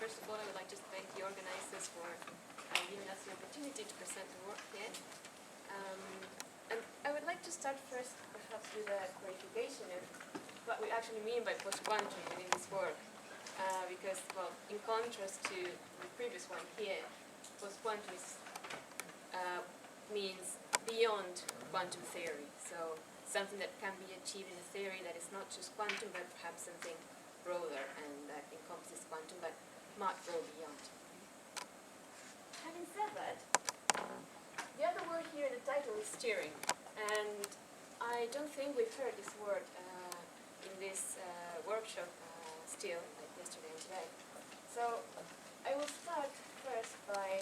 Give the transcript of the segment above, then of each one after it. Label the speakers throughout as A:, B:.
A: first of all, I would like to thank the organizers for giving us the opportunity to present the work here. And I would like to start first, perhaps, with a clarification of what we actually mean by postquantum within this work. Because, well, in contrast to the previous one here, postquantum means beyond quantum theory. So something that can be achieved in a theory that is not just quantum, but perhaps something broader and that encompasses quantum, but might go beyond. Having said that, the other word here in the title is steering, and I don't think we've heard this word in this workshop still, like yesterday and today. So I will start first by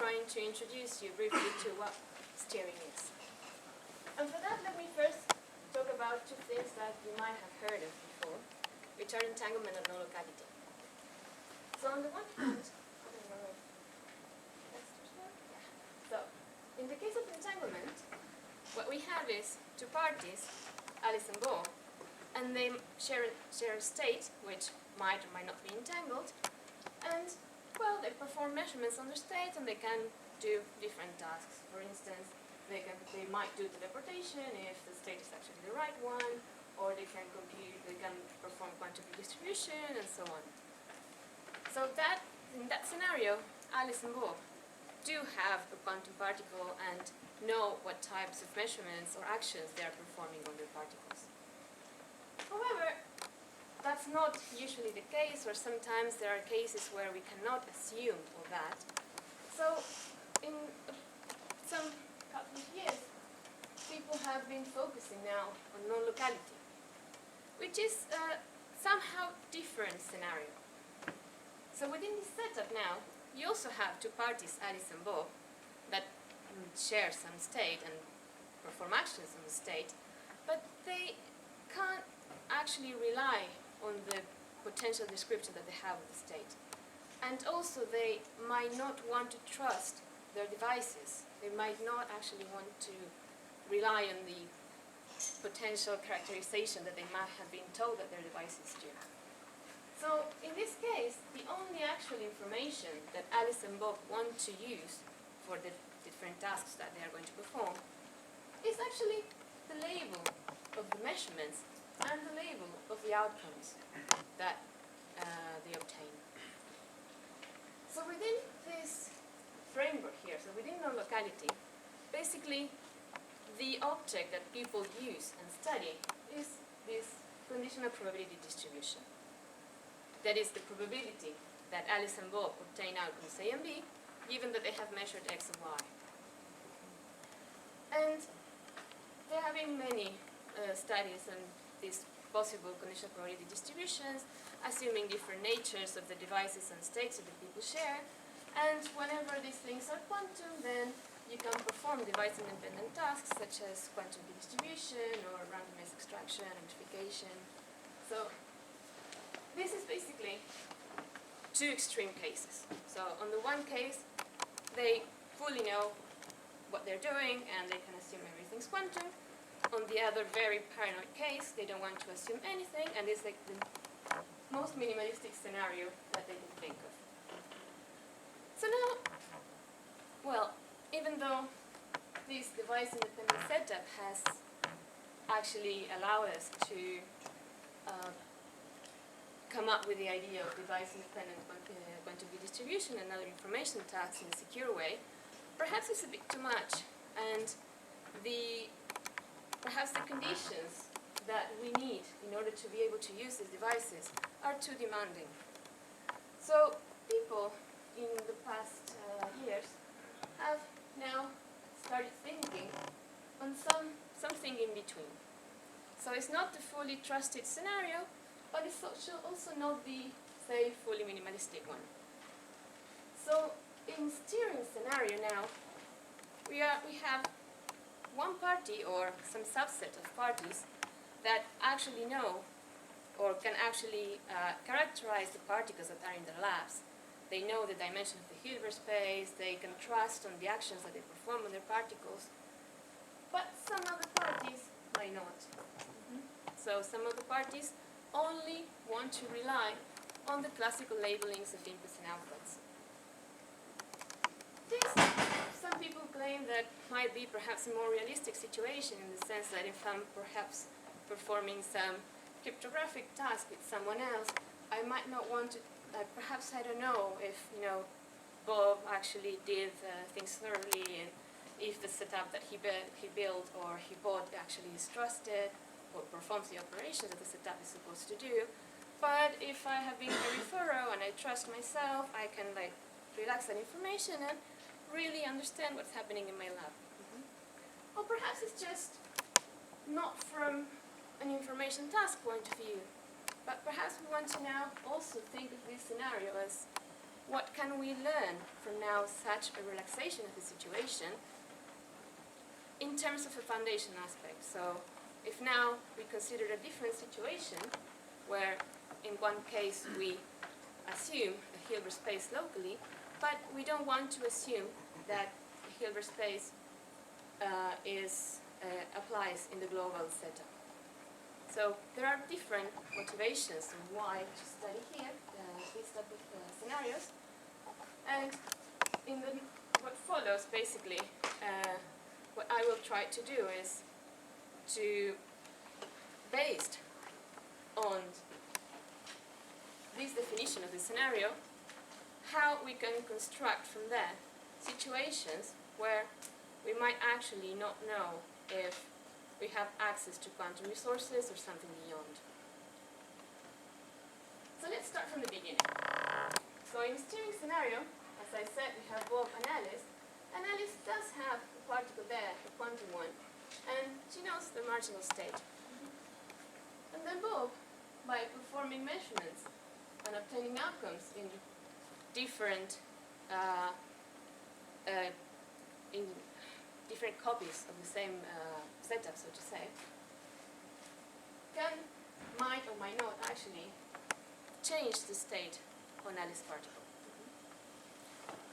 A: trying to introduce you briefly to what steering is. And for that, let me first talk about two things that you might have heard of before, which are entanglement and nonlocality. So on the one hand, so in the case of entanglement, what we have is two parties, Alice and Bo, and they share a state which might or might not be entangled, and well, they perform measurements on their state and they can do different tasks. For instance, they might do teleportation if the state is actually the right one, or they can perform quantum redistribution, and so on. So that, in that scenario, Alice and Bob do have a quantum particle and know what types of measurements or actions they are performing on their particles. However, that's not usually the case, or sometimes there are cases where we cannot assume all that. So in some couple of years, people have been focusing now on nonlocality, which is a somehow different scenario. So within this setup now, you also have two parties, Alice and Bo, that share some state and perform actions on the state, but they can't actually rely on the potential description that they have of the state. And also they might not want to trust their devices. They might not actually want to rely on the potential characterization that they might have been told that their devices do. So in this case, the only actual information that Alice and Bob want to use for the different tasks that they are going to perform is actually the label of the measurements and the label of the outcomes that they obtain. So within this framework here, so within nonlocality, basically the object that people use and study is this conditional probability distribution. That is the probability that Alice and Bob obtain outcomes A and B, given that they have measured X and Y. And there have been many studies on these possible conditional probability distributions, assuming different natures of the devices and states that the people share. And whenever these things are quantum, then you can perform device-independent tasks such as quantum redistribution or randomized extraction, amplification. So this is basically two extreme cases. So on the one case, they fully know what they're doing and they can assume everything's quantum. On the other very paranoid case, they don't want to assume anything, and it's like the most minimalistic scenario that they can think of. So now, well, even though this device-independent setup has actually allowed us to come up with the idea of device-independent quantum redistribution and other information tasks in a secure way, perhaps it's a bit too much, and perhaps the conditions that we need in order to be able to use these devices are too demanding. So people in the past years have now started thinking on something in between. So it's not the fully trusted scenario, but it's also not the, say, fully minimalistic one. So in steering scenario now, we have one party or some subset of parties that actually know or can actually characterize the particles that are in their labs. They know the dimension of the Hilbert space, they can trust on the actions that they perform on their particles, but some other parties might not. So some of the parties only want to rely on the classical labelings of inputs and outputs. This, some people claim that might be perhaps a more realistic situation in the sense that if I'm perhaps performing some cryptographic task with someone else, I might not want to, perhaps I don't know if, Bob actually did things thoroughly and if the setup that he built or he bought actually is trusted or performs the operations that the setup is supposed to do. But if I have been very thorough and I trust myself, I can relax that information and really understand what's happening in my lab. Or perhaps it's just not from an information task point of view, but perhaps we want to now also think of this scenario as what can we learn from now such a relaxation of the situation in terms of a foundation aspect. So if now we consider a different situation where in one case we assume a Hilbert space locally, but we don't want to assume that the Hilbert space applies in the global setup. So there are different motivations on why to study here these type of scenarios. And in what follows, basically, what I will try to do is to, based on this definition of the scenario, how we can construct from there situations where we might actually not know if we have access to quantum resources or something beyond. So let's start from the beginning. So in the steering scenario, as I said, we have Bob and Alice. And Alice does have a particle there, a quantum one, and she knows the marginal state. And then Bob, by performing measurements and obtaining outcomes in different copies of the same setup, so to say, might or might not actually change the state on Alice's particle.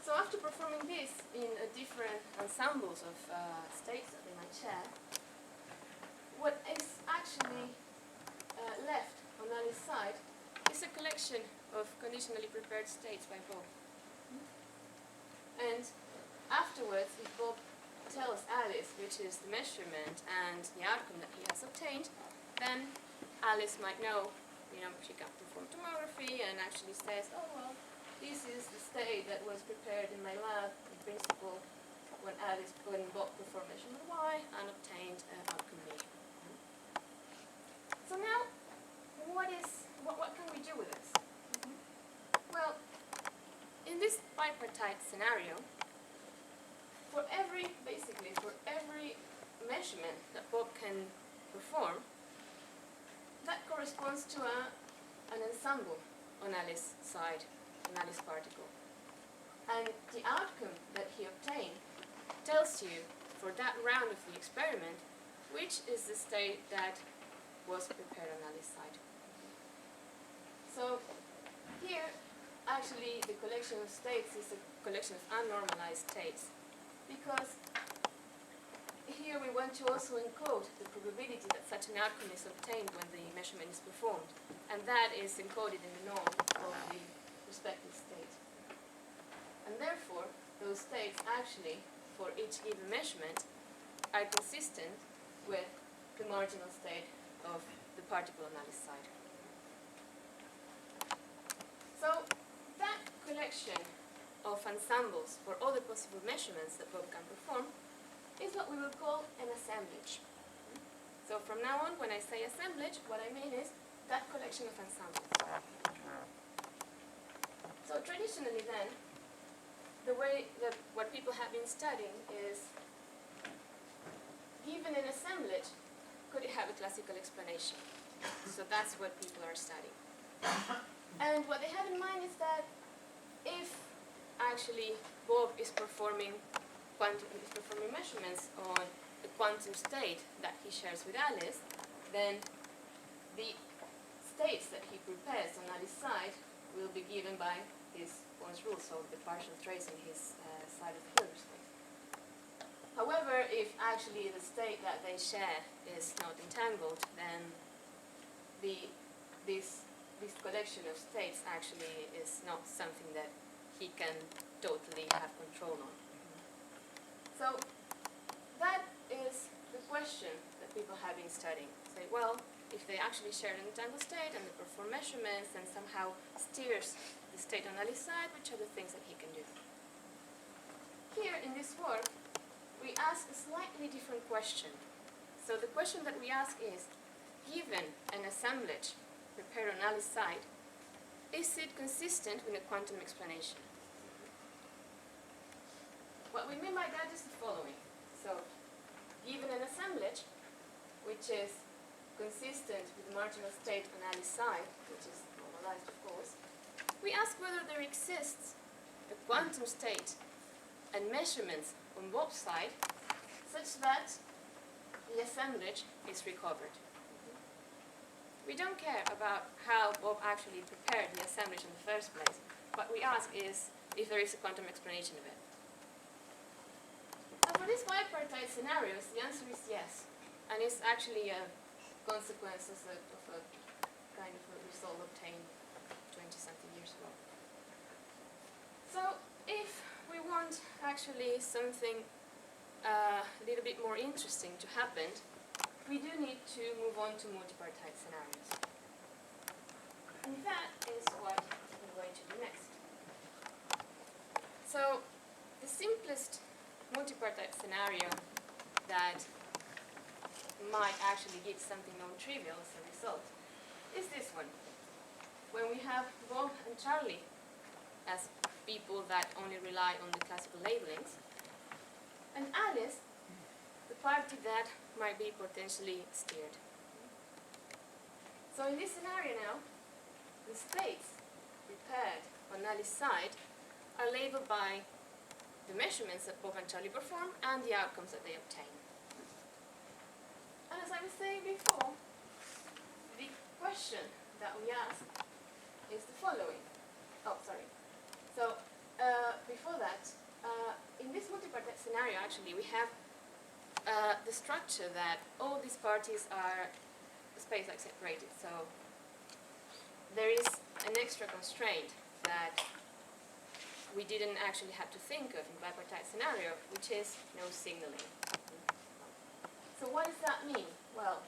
A: So after performing this in different ensembles of states that they might share, what is actually left on Alice's side is a collection of conditionally prepared states by Bob. And afterwards, if Bob tells Alice which is the measurement and the outcome that he has obtained, then Alice might know, she can perform tomography and actually says, oh well, this is the state that was prepared in my lab, in principle, when Bob performed measurement Y and obtained outcome B. So now, what can we do with this? Well, in this bipartite scenario, for every measurement that Bob can perform, that corresponds to an ensemble on Alice's side, on Alice's particle. And the outcome that he obtained tells you, for that round of the experiment, which is the state that was prepared on Alice's side. So here, actually, the collection of states is a collection of unnormalized states, because here we want to also encode the probability that such an outcome is obtained when the measurement is performed, and that is encoded in the norm of the respective state. And therefore, those states actually, for each given measurement, are consistent with the marginal state of the particle on Alice's side. So that collection of ensembles for all the possible measurements that Bob can perform is what we will call an assemblage. So from now on, when I say assemblage, what I mean is that collection of ensembles. So traditionally then, the way that what people have been studying is, given an assemblage, could it have a classical explanation? So that's what people are studying. And what they have in mind is that if actually Bob is performing measurements on the quantum state that he shares with Alice, then the states that he prepares on Alice's side will be given by his Bohr's rule, so the partial trace on his side of the Hilbert space. However, if actually the state that they share is not entangled, then the this collection of states actually is not something that he can totally have control on. So that is the question that people have been studying. Say, well, if they actually share an entangled state and they perform measurements and somehow steers the state on Alice's side, which are the things that he can do? Here in this work, we ask a slightly different question. So the question that we ask is, given an assemblage prepared on Alice's side, is it consistent with a quantum explanation? What we mean by that is the following. So, given an assemblage, which is consistent with the marginal state on Alice's side, which is normalized, of course, we ask whether there exists a quantum state and measurements on Bob's side such that the assemblage is recovered. We don't care about how Bob actually prepared the assemblage in the first place. What we ask is if there is a quantum explanation of it. And for these bipartite scenarios, the answer is yes. And it's actually a consequence of a kind of a result obtained 20-something years ago. So if we want actually something a little bit more interesting to happen, we do need to move on to multipartite scenarios. And that is what we're going to do next. So the simplest multipartite scenario that might actually give something non-trivial as a result is this one. When we have Bob and Charlie as people that only rely on the classical labelings, and Alice, the party that might be potentially steered. So in this scenario now, the states prepared on Alice's side are labeled by the measurements that Bob and Charlie perform and the outcomes that they obtain. And as I was saying before, the question that we ask is the following. Oh, sorry. So before that, in this multipartite scenario, actually, we have the structure that all these parties are space-like separated. So there is an extra constraint that we didn't actually have to think of in bipartite scenario, which is no signaling. So what does that mean? Well,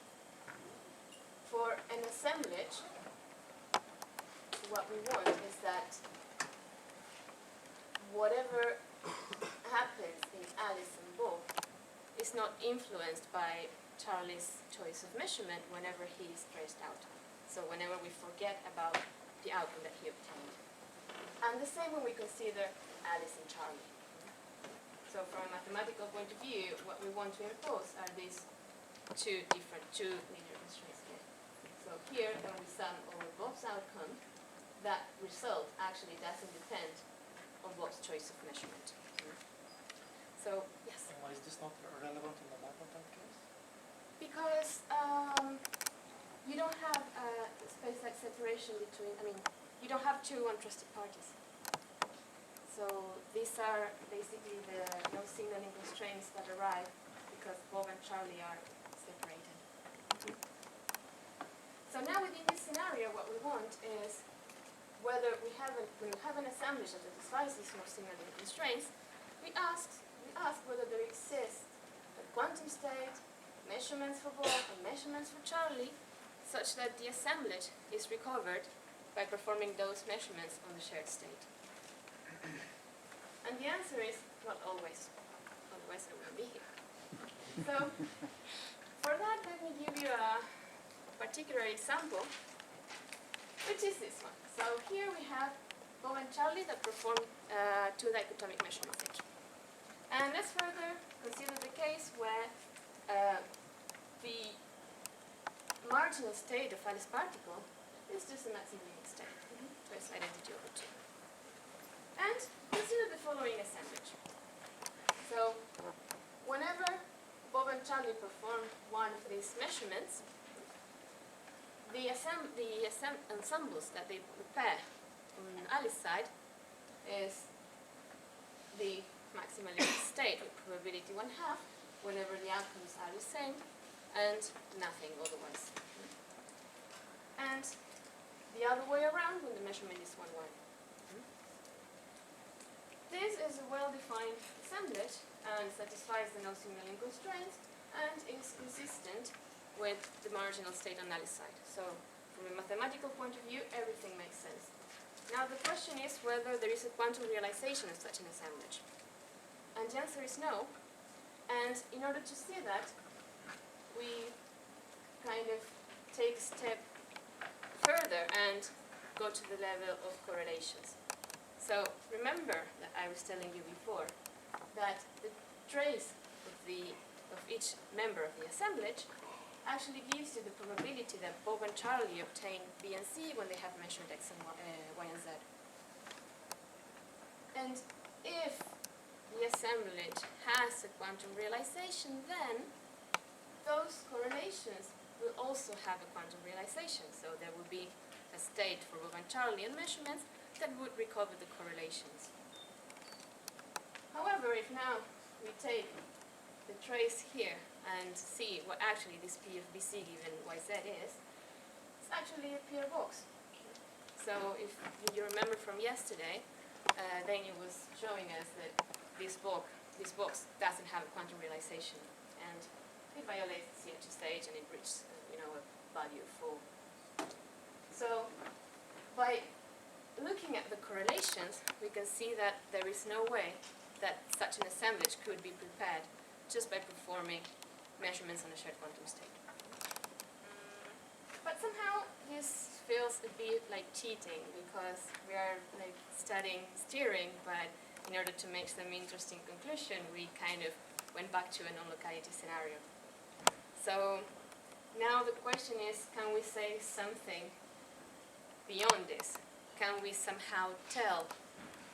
A: for an assemblage, what we want is that whatever happens in Alice and Bob is not influenced by Charlie's choice of measurement whenever he is traced out. So whenever we forget about the outcome that he obtained. And the same when we consider Alice and Charlie. So from a mathematical point of view, what we want to impose are these two linear constraints here. So here, when we sum over Bob's outcome, that result actually doesn't depend on Bob's choice of measurement. So, yes?
B: And why is this not relevant in the bipartite case?
A: Because you don't have a space-like separation between, you don't have two untrusted parties. So these are basically the no signaling constraints that arrive because Bob and Charlie are separated. So now within this scenario, what we want is whether when we have an assemblage that satisfies these no signaling constraints, we ask whether there exists a quantum state, measurements for Bob and measurements for Charlie, such that the assemblage is recovered by performing those measurements on the shared state. And the answer is not always, otherwise I wouldn't be here. So for that, let me give you a particular example, which is this one. So here we have Bob and Charlie that perform two dichotomic measurements each. And let's further consider the case where the marginal state of Alice's particle is just a maximum state. So it's identity over 2. And consider the following assemblage. So whenever Bob and Charlie perform one of these measurements, the ensembles that they prepare on Alice's side is the maximal state with probability 1/2, whenever the outcomes are the same, and nothing otherwise. And the other way around when the measurement is 1, 1. This is a well-defined assemblage and satisfies the no-signaling constraints and is consistent with the marginal state analysis. So from a mathematical point of view, everything makes sense. Now the question is whether there is a quantum realization of such an assemblage. And the answer is no. And in order to see that, we kind of take a step further and go to the level of correlations. So remember that I was telling you before that the trace of each member of the assemblage actually gives you the probability that Bob and Charlie obtain B and C when they have measured X and Y and Z. And if the assemblage has a quantum realization, then those correlations will also have a quantum realization. So there will be a state for Bob and Charlie and measurements that would recover the correlations. However, if now we take the trace here and see what actually this P of BC given YZ is, it's actually a pure box. So if you remember from yesterday, Daniel was showing us that this box doesn't have a quantum realization, and it violates the CH stage and it reaches a value of 4. So by looking at the correlations, we can see that there is no way that such an assemblage could be prepared just by performing measurements on a shared quantum state. But somehow this feels a bit like cheating, because we are like studying steering, but in order to make some interesting conclusion, we kind of went back to a non-locality scenario. So now the question is, can we say something beyond this? Can we somehow tell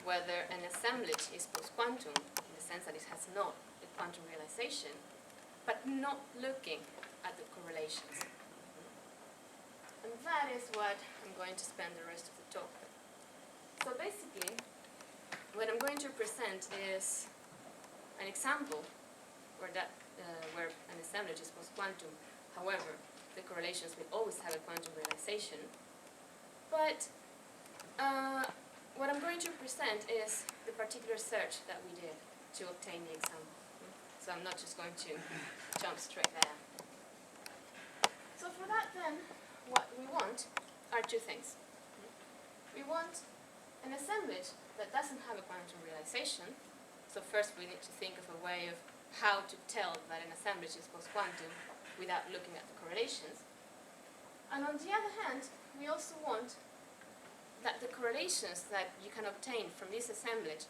A: whether an assemblage is post-quantum, in the sense that it has not a quantum realization, but not looking at the correlations? And that is what I'm going to spend the rest of the talk with. So basically, what I'm going to present is an example where an assemblage is post-quantum. However, the correlations will always have a quantum realization. But what I'm going to present is the particular search that we did to obtain the example. So I'm not just going to jump straight there. So for that then, what we want are two things. We want an assemblage that doesn't have a quantum realization. So first we need to think of a way of how to tell that an assemblage is post-quantum without looking at the correlations. And on the other hand, we also want that the correlations that you can obtain from this assemblage,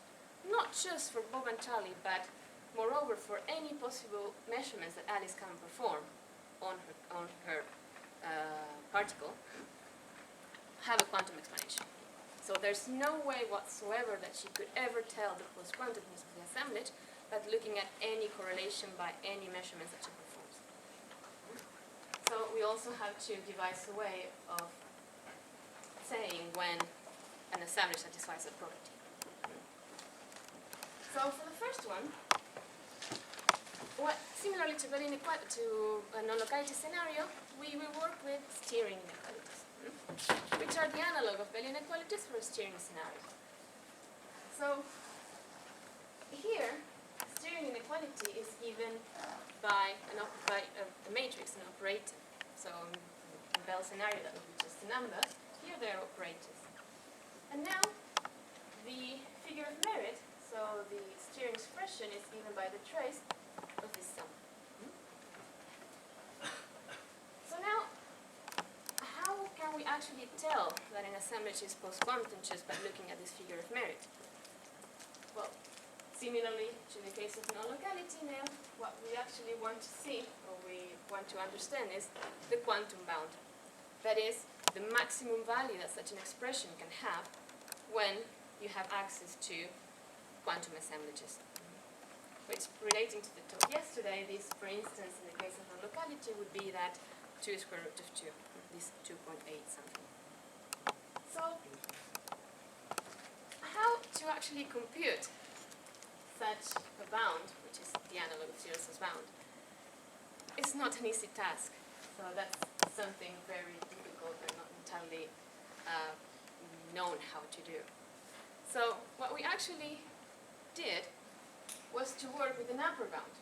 A: not just for Bob and Charlie, but moreover for any possible measurements that Alice can perform on her particle, have a quantum explanation. So there's no way whatsoever that she could ever tell the post-quantumness of the assemblage but looking at any correlation by any measurements that she performs. So we also have to devise a way of saying when an assemblage satisfies a property. So for the first one, similarly to Belen to a non-locality scenario, we will work with steering inequalities, which are the analog of Belen inequalities for a steering scenario. So here, steering inequality is given by a matrix, an operator. So in Bell's scenario, that would be just a number. Here they are operators. And now the figure of merit, so the steering expression, is given by the trace of this sum. So now, how can we actually tell that an assemblage is post-quantum just by looking at this figure of merit? Well, similarly to the case of non-locality now, what we actually want to see, or we want to understand, is the quantum bound. That is, the maximum value that such an expression can have when you have access to quantum assemblages. Which, relating to the talk yesterday, this, for instance, in the case of non-locality, would be that 2 square root of 2, this 2.8 something. So, how to actually compute such a bound, which is the analog of Searles's bound, is not an easy task. So that's something very difficult and not entirely known how to do. So what we actually did was to work with an upper bound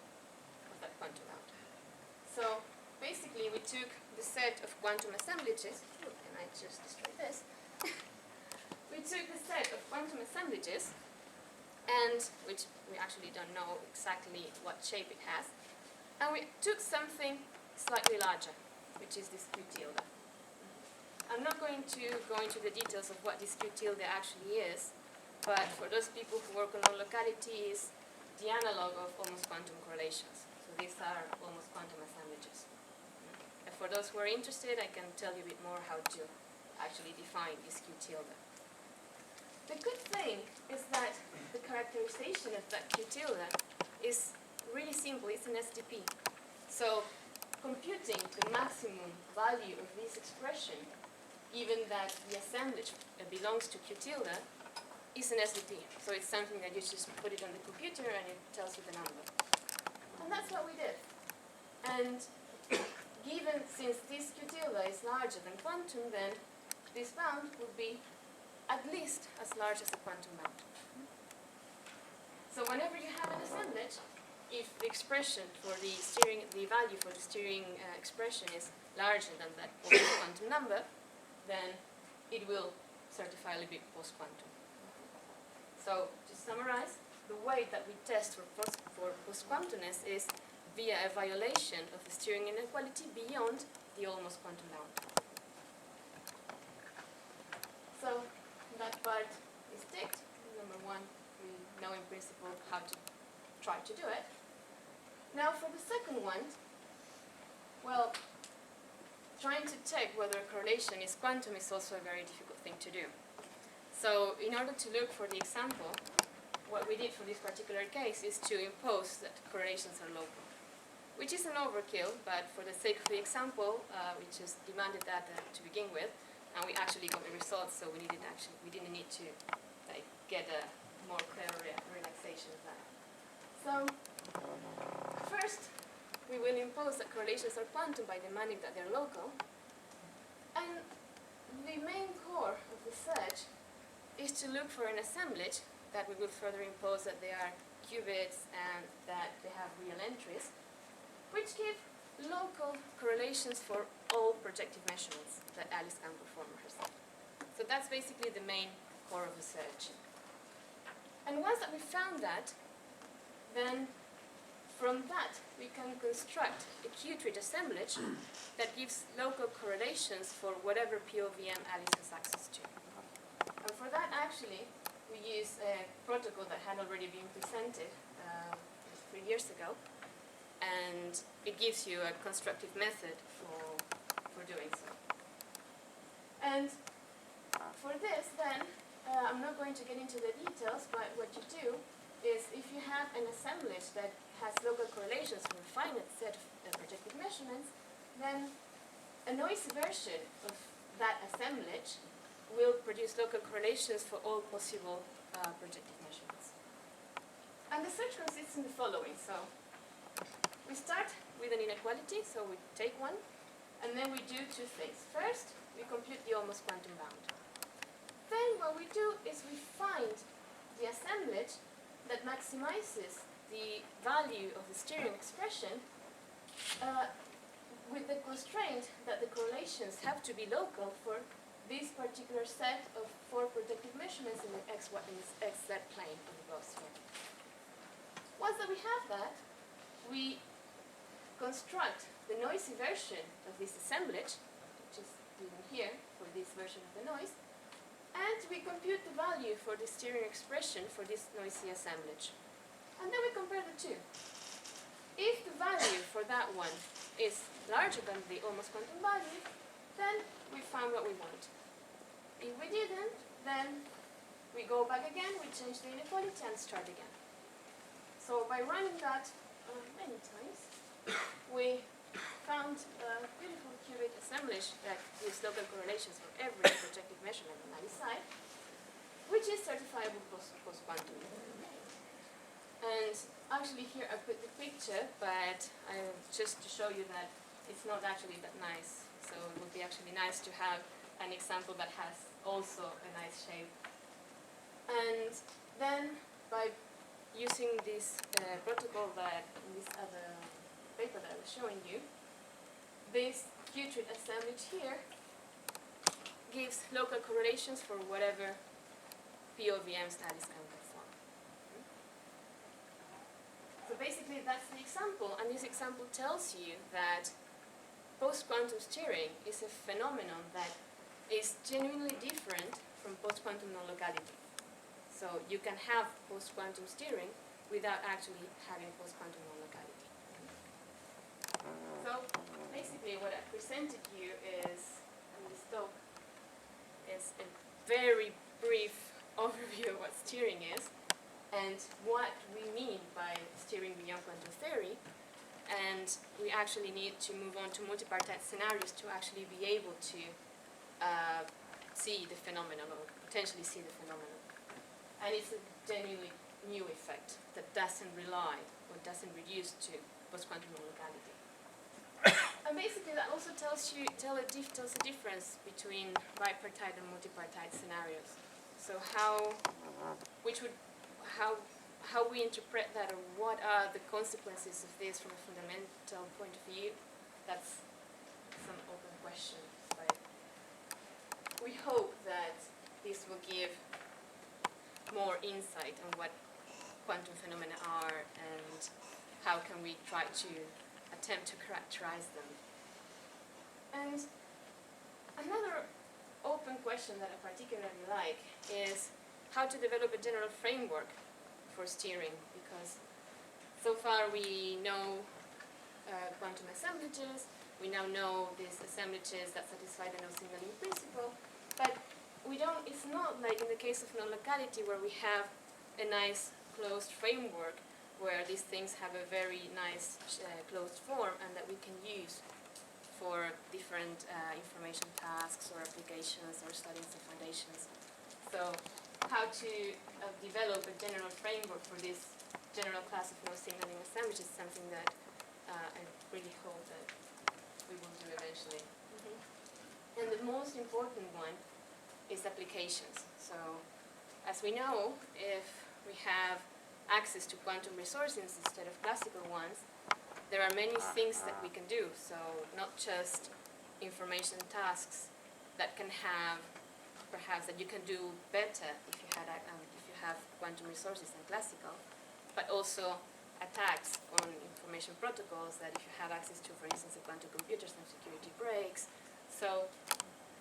A: of that quantum bound. So basically we took the set of quantum assemblages, and I just destroyed this. We took the set of quantum assemblages, and which we actually don't know exactly what shape it has, and we took something slightly larger, which is this Q tilde. I'm not going to go into the details of what this Q tilde actually is, but for those people who work on non-locality, is the analog of almost quantum correlations. So these are almost quantum assemblages. And for those who are interested, I can tell you a bit more how to actually define this Q tilde. The good thing is that the characterization of that Q tilde is really simple. It's an SDP. So computing the maximum value of this expression, given that the assemblage belongs to Q tilde, is an SDP. So it's something that you just put it on the computer and it tells you the number. And that's what we did. And given, since this Q tilde is larger than quantum, then this bound would be at least as large as a quantum bound. So whenever you have an assemblage, if the expression for the value for the steering expression is larger than that quantum number, then it will certifiably be post-quantum. So to summarize, the way that we test for post-quantumness is via a violation of the steering inequality beyond the almost quantum bound. So that part is ticked. Number one, we know in principle how to try to do it. Now for the second one, well, trying to check whether a correlation is quantum is also a very difficult thing to do. So in order to look for the example, what we did for this particular case is to impose that correlations are local, which is an overkill, but for the sake of the example, we just demanded that to begin with, and we actually got the results, so we didn't need to get a more clear relaxation of that. So first, we will impose that correlations are quantum by demanding that they're local, and the main core of the search is to look for an assemblage that we will further impose that they are qubits and that they have real entries, which give local correlations for all projective measurements that Alice can perform herself. So that's basically the main core of the search. And once that we found that, then from that we can construct a Q-treat assemblage that gives local correlations for whatever POVM Alice has access to. And for that, actually, we use a protocol that had already been presented 3 years ago, and it gives you a constructive method for doing so. And for this, then, I'm not going to get into the details, but what you do is if you have an assemblage that has local correlations for a finite set of projective measurements, then a noisy version of that assemblage will produce local correlations for all possible projective measurements. And the search consists in the following. So we start with an inequality, so we take one, and then we do two things. First, we compute the almost quantum bound. Then what we do is we find the assemblage that maximizes the value of the steering expression with the constraint that the correlations have to be local for this particular set of 4 projective measurements in the XZ plane of the Gaussian. Once that we have that, we construct the noisy version of this assemblage, which is given here for this version of the noise, and we compute the value for the steering expression for this noisy assemblage. And then we compare the two. If the value for that one is larger than the almost quantum value, then we found what we want. If we didn't, then we go back again, we change the inequality and start again. So by running that many times, we found a beautiful qubit assemblage that gives local correlations for every projective measurement on either side, which is certifiable post-quantum. And actually here I put the picture, but just to show you that it's not actually that nice. So it would be actually nice to have an example that has also a nice shape. And then by using this protocol that in this other paper that I was showing you, this putrid assemblage here gives local correlations for whatever POVMs Alice can perform. So basically that's the example, and this example tells you that post-quantum steering is a phenomenon that is genuinely different from post-quantum non-locality. So you can have post-quantum steering without actually having post-quantum non-locality. So basically what I presented you is, in this talk, is a very brief overview of what steering is and what we mean by steering beyond quantum theory. And we actually need to move on to multipartite scenarios to actually be able to see the phenomenon, or potentially see the phenomenon. And it's a genuinely new effect that doesn't rely or doesn't reduce to post-quantum non-locality. And basically that also tells a difference between bipartite and multipartite scenarios. So how we interpret that, or what are the consequences of this from a fundamental point of view, that's some open questions. But we hope that this will give more insight on what quantum phenomena are and how can we try to attempt to characterize them. And another open question that I particularly like is how to develop a general framework for steering, because so far we know quantum assemblages, we now know these assemblages that satisfy the no signaling principle, but it's not like in the case of non-locality where we have a nice closed framework where these things have a very nice closed form and that we can use for different information tasks or applications or studying the foundations. So how to develop a general framework for this general class of no signaling assemblages is something that I really hope that we will do eventually. And the most important one is applications. So as we know, if we have access to quantum resources instead of classical ones, there are many things that we can do. So not just information tasks that can have, perhaps that you can do better if you have quantum resources than classical, but also attacks on information protocols that if you have access to, for instance, the quantum computers and security breaks. So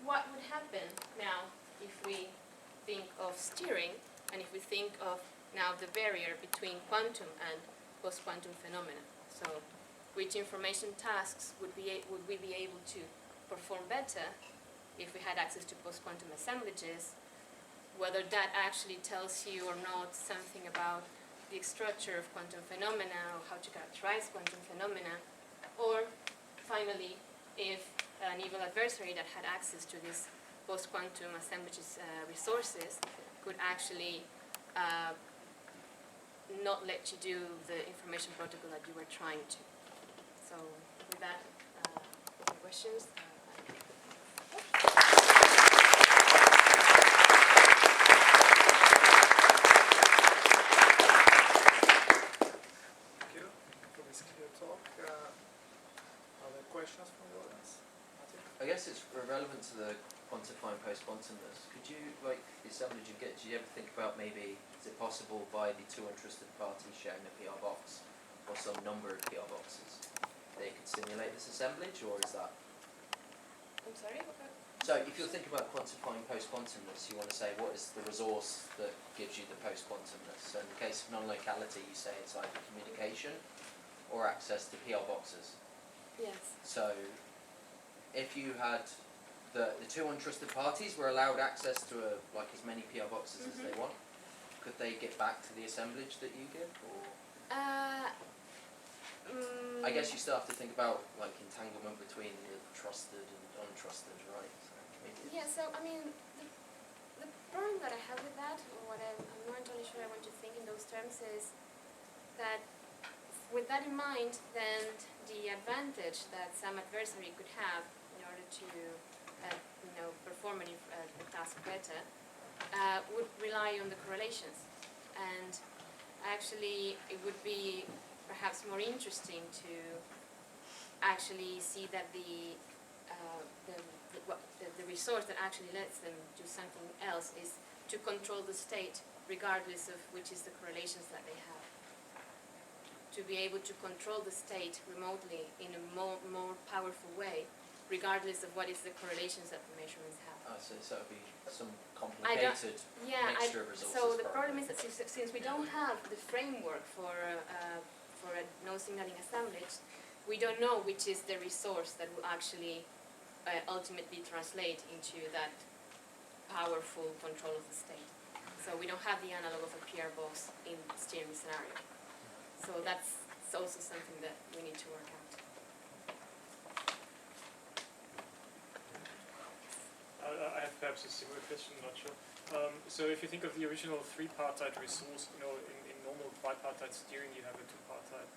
A: what would happen now if we think of steering and if we think of now the barrier between quantum and post-quantum phenomena? So which information tasks would we be able to perform better if we had access to post-quantum assemblages, whether that actually tells you or not something about the structure of quantum phenomena or how to characterize quantum phenomena, or finally, if an evil adversary that had access to these post-quantum assemblages resources could actually not let you do the information protocol that you were trying to. So with that, any questions?
B: Questions from the audience?
C: I guess it's relevant to the quantifying post-quantumness. Could you, like, the assemblage you get, do you ever think about maybe, is it possible by the two interested parties sharing a PR box, or some number of PR boxes, they could simulate this assemblage, or is that?
A: I'm sorry?
C: So if you're thinking about quantifying post-quantumness, you want to say what is the resource that gives you the post-quantumness. So in the case of non-locality, you say it's either communication or access to PR boxes.
A: Yes.
C: So, if you had the two untrusted parties were allowed access to like as many PR boxes as they want, could they get back to the assemblage that you give? Or I guess you still have to think about like entanglement between the trusted and untrusted, right?
A: Yeah. So I mean, the problem that I have with that, or what I'm not entirely sure I want to think in those terms, is that with that in mind, then the advantage that some adversary could have in order to perform a task better, would rely on the correlations. And actually, it would be perhaps more interesting to actually see that the resource that actually lets them do something else is to control the state regardless of which is the correlations that they have. To be able to control the state remotely in a more powerful way, regardless of what is the correlations that the measurements have.
C: So that would be some complicated mixture of resources.
A: So the problem is that since we don't have the framework for a no signaling assemblage, we don't know which is the resource that will actually ultimately translate into that powerful control of the state. So we don't have the analog of a PR box in the steering scenario. So that's also something that we need to work out.
D: I have perhaps a similar question, I'm not sure. So if you think of the original three-partite resource, in normal bipartite steering you have a two-partite,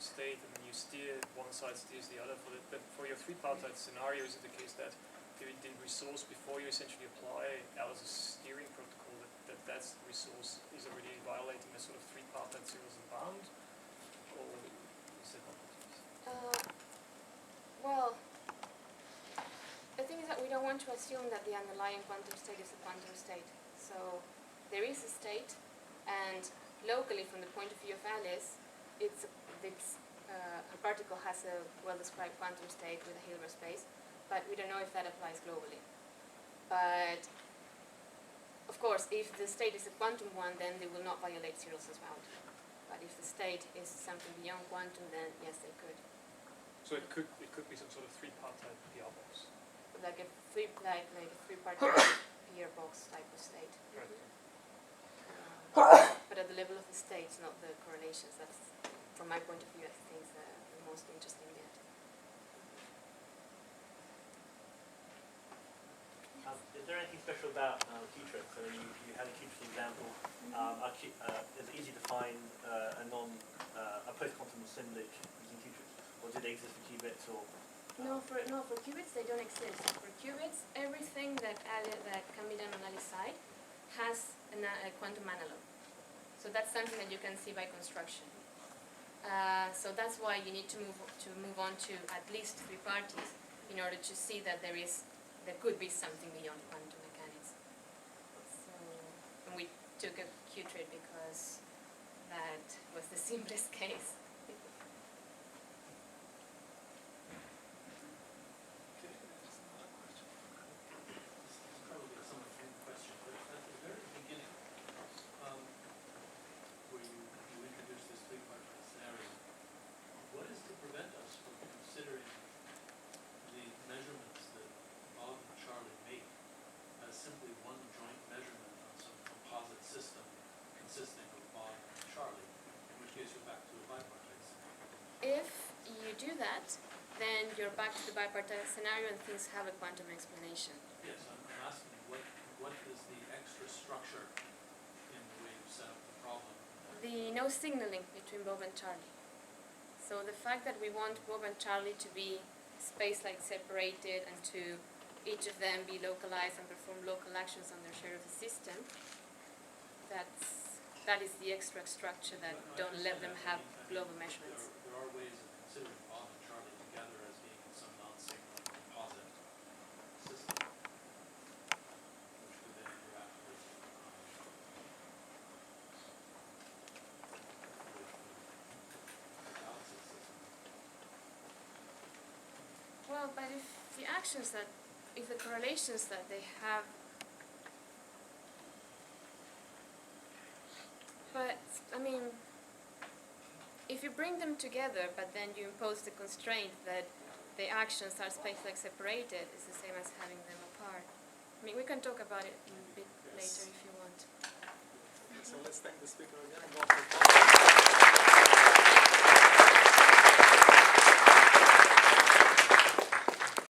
D: state, and then you steer, one side steers the other. But for your three-partite scenario, is it the case that the resource before you essentially apply Alice's steering protocol, that's the resource is already violating a sort of three-partite series of bound, or is that not the case?
A: Well, the thing is that we don't want to assume that the underlying quantum state is a quantum state. So there is a state, and locally, from the point of view of Alice, a particle has a well-described quantum state with a Hilbert space, but we don't know if that applies globally. But of course, if the state is a quantum one, then they will not violate zeros as bound. But if the state is something beyond quantum, then yes, they could.
D: So it could be some sort of three-partite PR box.
A: Like a three-partite PR box type of state.
D: Right.
A: But at the level of the states, not the correlations. That's, from my point of view, I think the most interesting bit.
E: Is there anything special about Q-trip? So you had a Q-trip example. Is it easy to find a post-quantum assemblage using Q-trips? Or do they exist for qubits? Or
A: No, for qubits they don't exist. For qubits, everything that can be done on Alice's side has a quantum analog. So that's something that you can see by construction. So that's why you need to move on to at least three parties in order to see that there could be something beyond quantum mechanics. So, and we took a Q-trade because that was the simplest case. If you do that, then you're back to the bipartite scenario and things have a quantum explanation.
F: Yes, I'm asking what is the extra structure in the way you set up the problem?
A: The no signaling between Bob and Charlie. So the fact that we want Bob and Charlie to be space-like separated and to each of them be localized and perform local actions on their share of the system, that is the extra structure that don't let them have global measurements.
F: There are ways of considering Bob and Charlie together as being in some non-signaling composite system, which could then interact with the galaxy system.
A: Well, but if the correlations that they have, but I mean, if you bring them together, but then you impose the constraint that the actions are space-like separated, it's the same as having them apart. I mean, we can talk about it a bit later if you want.
B: So let's thank the speaker again and go for